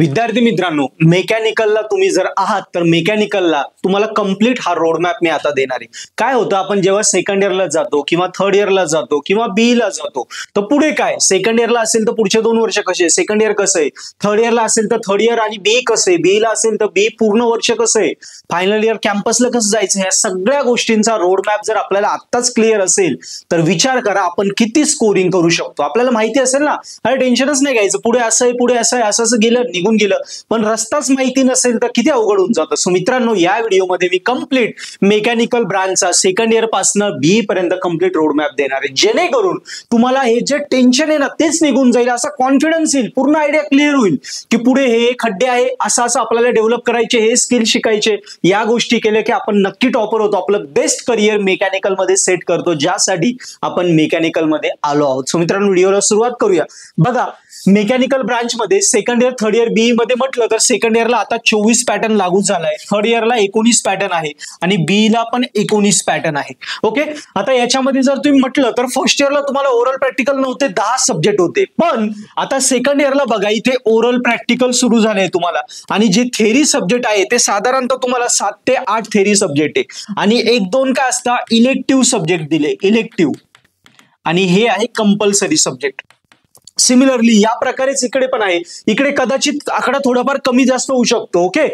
विद्यार्थी मित्रांनो, मेकॅनिकलला तुम्ही जर आहात तर मेकॅनिकलला तुम्हाला कंप्लीट हा रोड मॅप मी आता देणार आहे. काय होतं, आपण जेव्हा सेकंड इयरला जातो किंवा थर्ड इयरला जातो किंवा बी ला जातो तर पुढे काय, सेकंड इयरला असेल तर पुढचे 2 वर्ष कसे, सेकंड इयर कसं आहे, थर्ड इयरला असेल तर थर्ड इयर आणि बी कसं आहे, बी ला असेल तर बी पूर्ण वर्ष कसं आहे, फायनल इयर कॅम्पसला कसं जायचं, ह्या सगळ्या गोष्टींचा रोड मॅप जर आपल्याला आत्ताच क्लिअर असेल तर विचार करा आपण किती स्कोरिंग करू शकतो. आपल्याला माहिती असेल ना, अरे टेन्शनच नाही घ्यायचं, पुढे असं आहे, पुढे असं आहे, असं गेलं निघून गेलं. पण रस्ताच माहिती नसेल तर किती अवघड होऊन जातं. सो मित्रांनो, या व्हिडिओमध्ये मी कंप्लीट मेकॅनिकल ब्रांचचा सेकंड इयर पासून बी पर्यंत कंप्लीट रोड मॅप देणार आहे, जेणेकरून तुम्हाला हे जे टेन्शन आहे ना तेच निघून जाईल, असा कॉन्फिडन्स येईल, पूर्ण आयडिया क्लिअर होईल की पुढे हे खड्डे आहे, असं असं आपल्याला डेव्हलप करायचे, हे स्किल शिकायचे, या गोष्टी केल्या की आपण नक्की टॉपर होतो, आपलं बेस्ट करिअर मेकॅनिकल मध्ये सेट करतो, ज्यासाठी आपण मेकॅनिकल मध्ये आलो आहोत. सो मित्रांनो, व्हिडिओला सुरुवात करूया. बघा, मेकॅनिकल ब्रांच मध्ये सेकंड इयर थर्ड इयर बी मध्ये म्हटलं तर सेकंड इयरला आता 24 पॅटर्न लागू झालाय, थर्ड इयरला 19 पॅटर्न आहे आणि बी ला पण 19 पॅटर्न आहे. ओके, आता याच्यामध्ये जर तुम्ही म्हटलं तर फर्स्ट इयरला तुम्हाला ओरल प्रॅक्टिकल नव्हते, 10 सब्जेक्ट होते, पण आता सेकंड इयरला बघा इथे ओरल प्रॅक्टिकल सुरू झाले तुम्हाला, आणि जे थेरी सब्जेक्ट आहे ते साधारणतः तुम्हाला 7 ते 8 थेरी सब्जेक्ट आहे आणि 1-2 काय असतात इलेक्टिव्ह सब्जेक्ट दिले, इलेक्टिव्ह, आणि हे आहे कंपल्सरी सब्जेक्ट. सिमिलरली या प्रकारेच इकडे पण आहे, इकडे कदाचित आकडा थोडाफार कमी जास्त होऊ शकतो. ओके,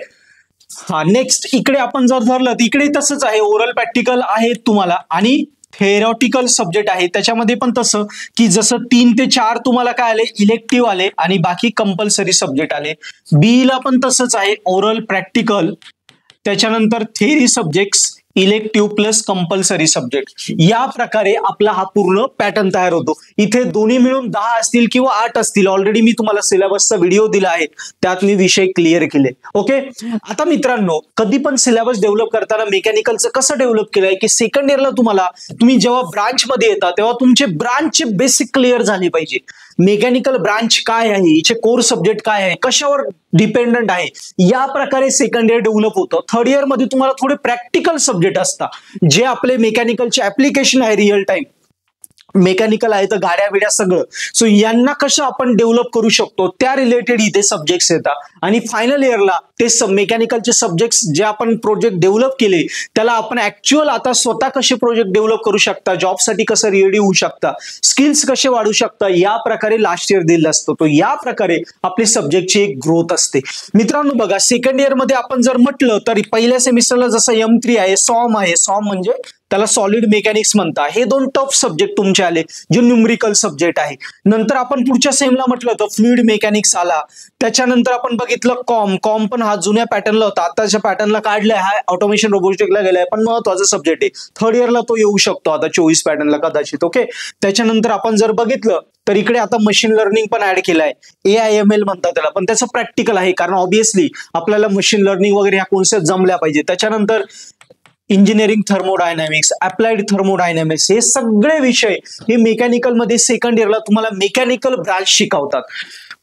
हा नेक्स्ट इकडे आपण जर धरलं तर इकडे तसंच आहे, ओरल प्रॅक्टिकल आहे तुम्हाला आणि थेरॉटिकल सब्जेक्ट आहे, त्याच्यामध्ये पण तसं की जसं 3 ते 4 तुम्हाला काय आले इलेक्टिव्ह आले आणि बाकी कंपल्सरी सब्जेक्ट आले. बी ला पण तसंच आहे, ओरल प्रॅक्टिकल, त्याच्यानंतर theory subjects, elective plus compulsory subject, या प्रकारे आपला हा पूर्ण पॅटर्न तयार होतो. इथे दोन्ही मिळून 10 असतील किंवा 8 असतील, ऑलरेडी मी तुम्हाला सिलेबसचा व्हिडिओ दिला आहे, त्यात मी विषय क्लिअर केले. ओके, आता मित्रांनो, कधी पण सिलेबस डेव्हलप करताना मेकॅनिकलचं कसं डेव्हलप केलंय की सेकंड इयरला तुम्ही जेव्हा ब्रांच मध्ये येता तेव्हा तुमचे ब्रांचचे बेसिक क्लिअर झाले पाहिजे. मेकॅनिकल ब्रांच काय आहे, हिचे कोर सब्जेक्ट काय आहे, कशावर डिपेंडंट आहे, या प्रकारे सेकंड इयर डेव्हलप होतं. थर्ड इयर मध्ये तुम्हाला थोडे प्रॅक्टिकल सब्जेक्ट असतात, जे आपले मेकॅनिकलचे ऍप्लिकेशन आहे, रिअल टाइम मेकॅनिकल आहे तर गाड्या बिड्या सगळं, सो यांना कसं आपण डेव्हलप करू शकतो त्या रिलेटेड इथे सब्जेक्ट्स येतात. आणि फायनल इयरला ते मेकॅनिकलचे सब्जेक्ट्स जे आपण प्रोजेक्ट डेव्हलप केले त्याला आपण ऍक्च्युअल आता स्वतः कसे प्रोजेक्ट डेव्हलप करू शकता, जॉबसाठी कसं रेडी होऊ शकता, स्किल्स कसे वाढू शकता, या प्रकारे लास्ट इयर दिलेला असतो. तो या प्रकारे आपले सब्जेक्टची एक ग्रोथ असते. मित्रांनो बघा, सेकंड इयर मध्ये आपण जर म्हटलं तर पहिल्या सेमिस्टरला जसं M3 आहे, सॉम आहे, सॉम म्हणजे त्याला सॉलिड मेकॅनिक्स म्हणतात, हे 2 टफ सब्जेक्ट तुमचे आले जे न्यूमरिकल सब्जेक्ट आहे. नंतर आपण पुढच्या सेमला म्हटलं तर फ्लुइड मेकॅनिक्स आला, त्याच्यानंतर आपण बघितलं कॉम पण हा जुन्या पॅटर्नला होता, आताच्या पॅटर्नला काढलाय, हा ऑटोमेशन रोबोटिक्सला गेलाय, पण महत्वाचा सब्जेक्ट आहे. थर्ड इयरला तो येऊ शकतो आता 24 पॅटर्नला कदाचित. ओके, त्याच्यानंतर आपण जर बघितलं तर इकडे आता मशीन लर्निंग पण ऍड केलाय, AIML म्हणतात त्याला, पण त्याचं प्रॅक्टिकल आहे कारण ऑब्व्हियसली आपल्याला मशीन लर्निंग वगैरे ह्या कॉन्सेप्ट जमल्या पाहिजे. त्याच्यानंतर इंजिनिअरिंग थर्मोडायनामिक्स, अप्लाइड थर्मोडायनामिक्स, हे सगळे विषय हे मेकॅनिकल मध्ये सेकंड इयरला तुम्हाला मेकॅनिकल ब्रांच शिकवतात.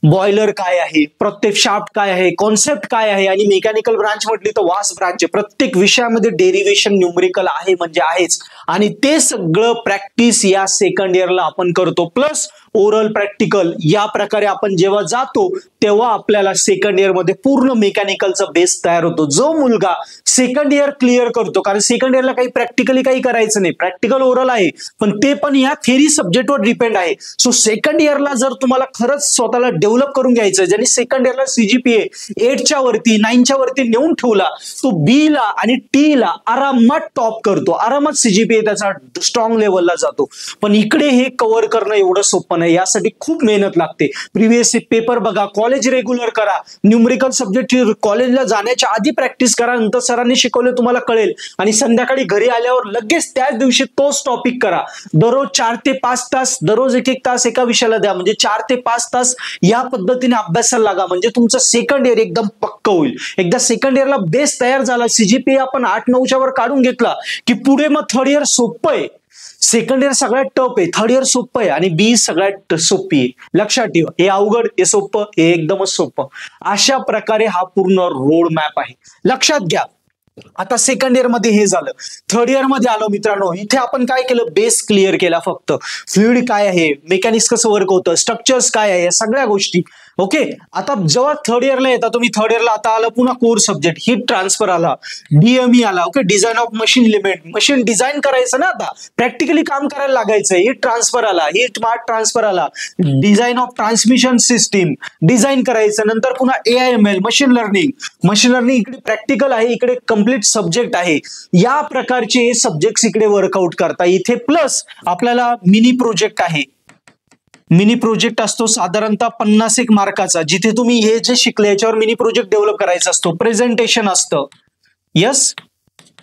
बॉयलर काय आहे, प्रत्येक शाफ्ट काय आहे, कॉन्सेप्ट काय आहे, आणि मेकॅनिकल ब्रांच म्हटली तर वास्ट ब्रांच आहे, प्रत्येक विषयामध्ये डेरिव्हेशन न्यूमरिकल आहे म्हणजे आहेच, आणि ते सगळं प्रॅक्टिस या सेकंड इयरला आपण करतो, प्लस ओरल प्रॅक्टिकल. या प्रकारे आपण जेव्हा जातो तेव्हा आपल्याला सेकंड इयर मध्ये पूर्ण मेकॅनिकलचा बेस तयार होतो. जो मुलगा सेकंड इयर क्लिअर करतो, कारण सेकंड इयरला काही प्रॅक्टिकली काही करायचं नाही, प्रॅक्टिकल ओरल आहे पण ते पण या थेरी सब्जेक्टवर डिपेंड आहे. सो सेकंड इयरला जर तुम्हाला खरंच स्वतःला डेव्हलप करून घ्यायचं, ज्यांनी सेकंड इयरला CGPA 8च्या वरती 9च्या वरती नेऊन ठेवला, तो बी ला आणि टी ला आरामात टॉप करतो, आरामात CGPA त्याचा स्ट्रॉंग लेवलला जातो. पण इकडे हे कव्हर करणं एवढं सोपं नाही, यासाठी खूप मेहनत लागते. प्रिव्हियस पेपर बघा, कॉलेज रेग्युलर करा, न्यूमरिकल सब्जेक्ट कॉलेजला जाण्याच्या आधी प्रॅक्टिस करा, नंतर सरांनी शिकवले तुम्हाला कळेल, आणि संध्याकाळी घरी आल्यावर लगेच त्याच दिवशी तोच टॉपिक करा. दररोज 4 ते 5 तास, दररोज 1-1 तास एका विषयाला द्या, म्हणजे 4 ते 5 तास या पद्धतीने अभ्यासाला लागा, म्हणजे तुमचं सेकंड इयर एकदम पक्क होईल. एकदा सेकंड इयरला बेस तयार झाला, CGPA आपण 8-9च्या वर काढून घेतला की पुढे मग थर्ड इयर सोपं आहे. सेकंड इयर सगळ्यात टफ आहे, थर्ड इयर सोपं आहे आणि बी सगळ्यात सोपी आहे. लक्षात ठेवा, हे अवघड, हे सोपं, हे एकदमच सोपं, अशा प्रकारे हा पूर्ण रोड मॅप आहे. लक्षात घ्या. आता सेकंड इयर मध्ये हे झालं, थर्ड इयर मध्ये आलो मित्रांनो, इथे आपण काय केलं, बेस क्लिअर केला. फक्त फ्लुइड काय आहे, मेकॅनिक्स कसं वर्क होतं, स्ट्रक्चर्स काय आहे, या सगळ्या गोष्टी. ओके, आता जेव्हा थर्ड इयरला येता तुम्ही, थर्ड इयरला आता आलं पुन्हा कोर सब्जेक्ट, हीट ट्रान्सफर आला, DME आला, okay, design of machine limit, machine design करायचं ना, आता प्रॅक्टिकली काम करायला लागायचं. हीट ट्रान्सफर आला, हीट मार्ट ट्रान्सफर आला, design of transmission system design करायचं. नंतर पुन्हा AIML मशीन लर्निंग इकडे प्रॅक्टिकल आहे, इकडे कम्प्लीट सब्जेक्ट आहे. या प्रकारचे सब्जेक्ट इकडे वर्कआउट करता. इथे प्लस आपल्याला मिनी प्रोजेक्ट आहे. मिनी प्रोजेक्ट असतो साधारणतः 50 मार्काचा, जिथे तुम्ही हे जे शिकले याच्यावर मिनी प्रोजेक्ट डेव्हलप करायचा असतो. प्रेझेंटेशन असतं, यस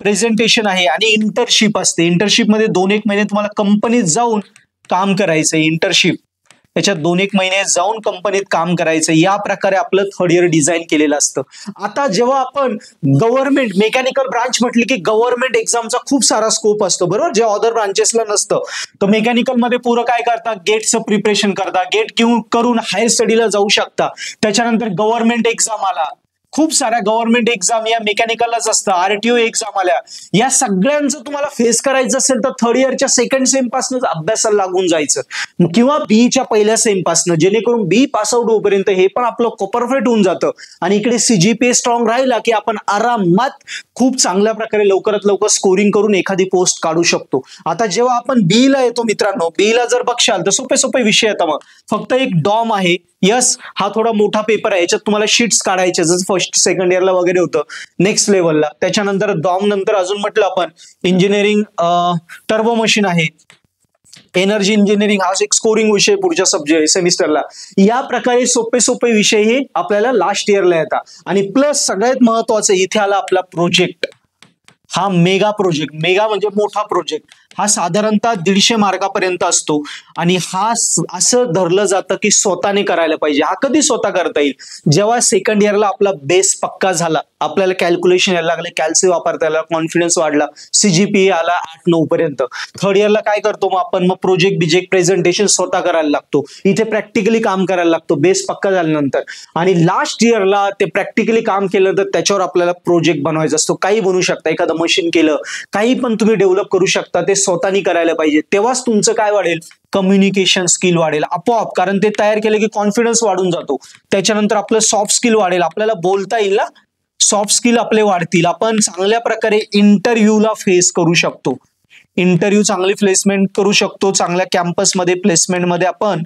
प्रेझेंटेशन आहे, आणि इंटर्नशिप असते. इंटर्नशिप मध्ये 2-1 महिने तुम्हाला कंपनीत जाऊन काम करायचं. इंटर्नशिप याच्यात 2-1 महिने जाऊन कंपनीत काम करायचं. या प्रकारे आपलं थर्ड इयर डिझाईन केलेलं असतं. आता जेव्हा आपण गव्हर्नमेंट मेकॅनिकल ब्रांच म्हटली की गव्हर्नमेंट एक्झामचा खूप सारा स्कोप असतो, बरोबर, जे अदर ब्रांचेसला नसतं. तर मेकॅनिकल मध्ये पुरं काय करता, गेटचं प्रिपरेशन करता, गेट करून हायर स्टडीला जाऊ शकता. त्याच्यानंतर गव्हर्नमेंट एक्झाम आला, खूप साऱ्या गव्हर्नमेंट एक्झाम या मेकॅनिकललाच असतं. RTO एक्झाम आल्या, या सगळ्यांचं तुम्हाला फेस करायचं असेल तर थर्ड इयरच्या सेकंड सेम पासूनच अभ्यासाला लागून जायचं, किंवा बीच्या पहिल्या सेम पासून, जेणेकरून बी पासआउट होईपर्यंत हे पण आपलं परफेक्ट होऊन जातं. आणि इकडे CGPA स्ट्रॉंग राहिला की आपण आरामात खूप चांगल्या प्रकारे लवकरात लवकर स्कोरिंग करून एखादी पोस्ट काढू शकतो. आता जेव्हा आपण बीला येतो मित्रांनो, बीला जर बघशाल तर सोपे विषय येतात. मग फक्त एक डॉम आहे, यस हा थोडा मोठा पेपर आहे, याच्यात तुम्हाला शीट्स काढायचे, जसं फर्स्ट सेकंड इयरला वगैरे होतं नेक्स्ट लेवलला. त्याच्यानंतर डॉम नंतर अजून म्हटलं आपण इंजिनिअरिंग टर्बो मशीन आहे, एनर्जी इंजिनिअरिंग हा एक स्कोरिंग विषय पुढच्या सब्जेक्ट सेमिस्टरला. या प्रकारे सोपे विषय हे आपल्याला लास्ट इयरला येतात. आणि प्लस सगळ्यात महत्वाचं इथे आला आपला प्रोजेक्ट. हा मेगा प्रोजेक्ट, मेगा म्हणजे मोठा प्रोजेक्ट, हा साधारणतः 150 मार्कापर्यंत असतो. आणि हा असं धरलं जातं की स्वतःने करायला पाहिजे. हा कधी स्वतः करता येईल, जेव्हा सेकंड इयरला आपला बेस पक्का झाला, आपल्याला कॅल्क्युलेशन यायला लागले, कॅल्सी वापरता यायला, कॉन्फिडन्स वाढला, CGPA आला 8-9 पर्यंत. थर्ड इयरला काय करतो मग आपण, मग प्रोजेक्ट प्रेझेंटेशन स्वतः करायला लागतो, इथे प्रॅक्टिकली काम करायला लागतो बेस पक्का झाल्यानंतर. आणि लास्ट इयरला ते प्रॅक्टिकली काम केलं तर त्याच्यावर आपल्याला प्रोजेक्ट बनवायचा असतो. काही बनवू शकता, एखादं मशीन केलं, काही पण तुम्ही डेव्हलप करू शकता, ते स्वतःनी करायला पाहिजे. तेव्हाच तुमचं काय वाढेल, कम्युनिकेशन स्किल वाढेल आपोआप, कारण ते तयार केलं की कॉन्फिडन्स वाढून जातो. त्याच्यानंतर आपलं सॉफ्ट स्किल वाढेल, आपल्याला बोलता येईल ना, सॉफ्ट स्किल आपले वाढतील. आपण चांगल्या प्रकारे इंटरव्ह्यूला फेस करू शकतो, इंटरव्ह्यू चांगली प्लेसमेंट करू शकतो, चांगल्या कॅम्पसमध्ये प्लेसमेंटमध्ये आपण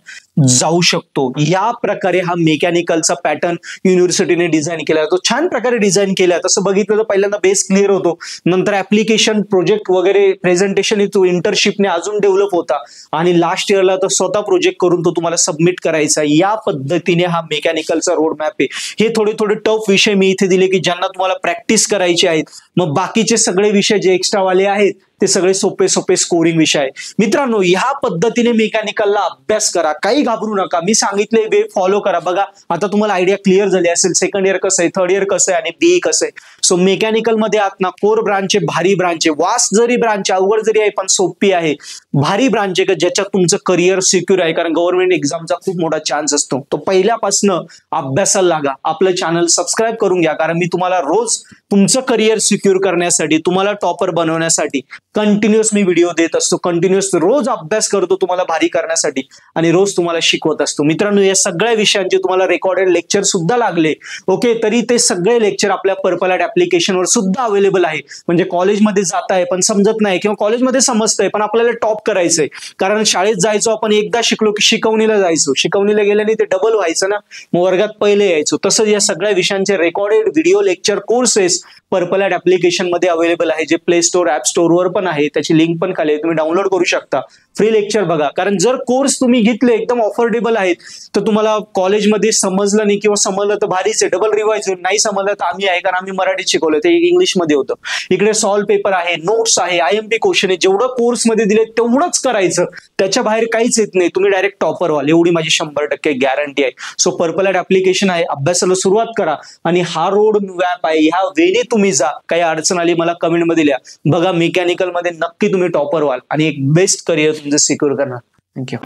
जाऊ शकतो. या प्रकारे हा मेकॅनिकलचा पॅटर्न युनिव्हर्सिटीने डिझाईन केला, तो छान प्रकारे डिझाईन केला. तसं बघितलं तर पहिल्यांदा बेस क्लिअर होतो, नंतर ऍप्लिकेशन प्रोजेक्ट वगैरे प्रेझेंटेशन तो इंटर्नशिपने अजून डेव्हलप होता, आणि लास्ट इयरला तर स्वतः प्रोजेक्ट करून तो तुम्हाला सबमिट करायचा. या पद्धतीने हा मेकॅनिकलचा रोड मॅप आहे. हे थोडे टफ विषय मी इथे दिले की ज्यांना तुम्हाला प्रॅक्टिस करायची आहेत. मग बाकीचे सगळे विषय जे एक्स्ट्रावाले आहेत ते सगळे सोपे स्कोरिंग विषय आहे. मित्रांनो, ह्या पद्धतीने मेकॅनिकलला अभ्यास करा, काही घाबरू नका. मी सांगितले वे फॉलो करा. बघा आता तुम्हाला आयडिया क्लिअर झाली असेल, सेकंड इयर कसं आहे, थर्ड इयर कसं आहे, आणि BE कसं आहे. सो मेकॅनिकल मध्ये आत ना कोर ब्रांच आहे, भारी ब्रांच आहे, वास्ट जरी ब्रांच अवघड जरी आहे पण सोपी आहे, भारी ब्रांच आहे ज्याच्यात तुमचं करिअर सिक्युअर आहे, कारण गव्हर्नमेंट एक्झामचा खूप मोठा चान्स असतो. तो पहिल्यापासून अभ्यासाला लागा. आपलं चॅनल सबस्क्राईब करून घ्या, कारण मी तुम्हाला रोज तुमचं करिअर सिक्युअर करण्यासाठी, तुम्हाला टॉपर बनवण्यासाठी कंटिन्युअस मी व्हिडिओ देत असतो. कंटिन्युअस रोज अभ्यास करतो तुम्हाला भारी करण्यासाठी, आणि रोज तुम्हाला शिकवत असतो. मित्रांनो, या सगळ्या विषयांचे तुम्हाला रेकॉर्डेड लेक्चर सुद्धा लागले, ओके, तरी ते सगळे लेक्चर आपल्या पर्पल ॲट ऍप्लिकेशनवर सुद्धा अवेलेबल आहे. म्हणजे कॉलेजमध्ये जात आहे पण समजत नाही, किंवा कॉलेजमध्ये समजतंय पण आपल्याला टॉप करायचंय, कारण शाळेत जायचो आपण, एकदा शिकलो की शिकवणीला जायचो, शिकवणीला गेल्याने ते डबल व्हायचं ना, मग वर्गात पहिले यायचो. तसंच या सगळ्या विषयांचे recorded video lecture courses purple at application मध्ये अवेलेबल आहे, जे प्ले स्टोर ऍप स्टोरवर पण आहे. त्याची लिंक पण खाली आहे, तुम्ही डाउनलोड करू शकता. फ्री लेक्चर बघा, कारण जर कोर्स तुम्ही घेतले एकदम अफोर्डेबल आहेत तर तुम्हाला कॉलेजमध्ये समजलं नाही किंवा समजलं तर भारीच आहे, डबल रिवाइज होईल. नाही समजलं तर आम्ही आहे, कारण आम्ही मराठीत शिकवलं, ते इंग्लिशमध्ये होतं. इकडे सॉल्व पेपर आहे, नोट्स आहे, IMP क्वेश्चन आहे. जेवढं कोर्समध्ये दिले तेवढंच करायचं, त्याच्या बाहेर काहीच येत नाही. तुम्ही डायरेक्ट टॉपर व्हाल, एवढी माझी 100% गॅरंटी आहे. सो पर्पल ॲट ऍप्लिकेशन आहे, अभ्यासाला सुरुवात करा, आणि हा रोड मॅप आहे, ह्या वेने तुम्ही जा. काही अडचण आली मला कमेंटमध्ये लिहा. बघा, मेकॅनिकल मध्ये नक्की तुम्ही टॉपर व्हाल आणि एक बेस्ट करिअर तुमचं सिक्युअर करणार. थँक्यू.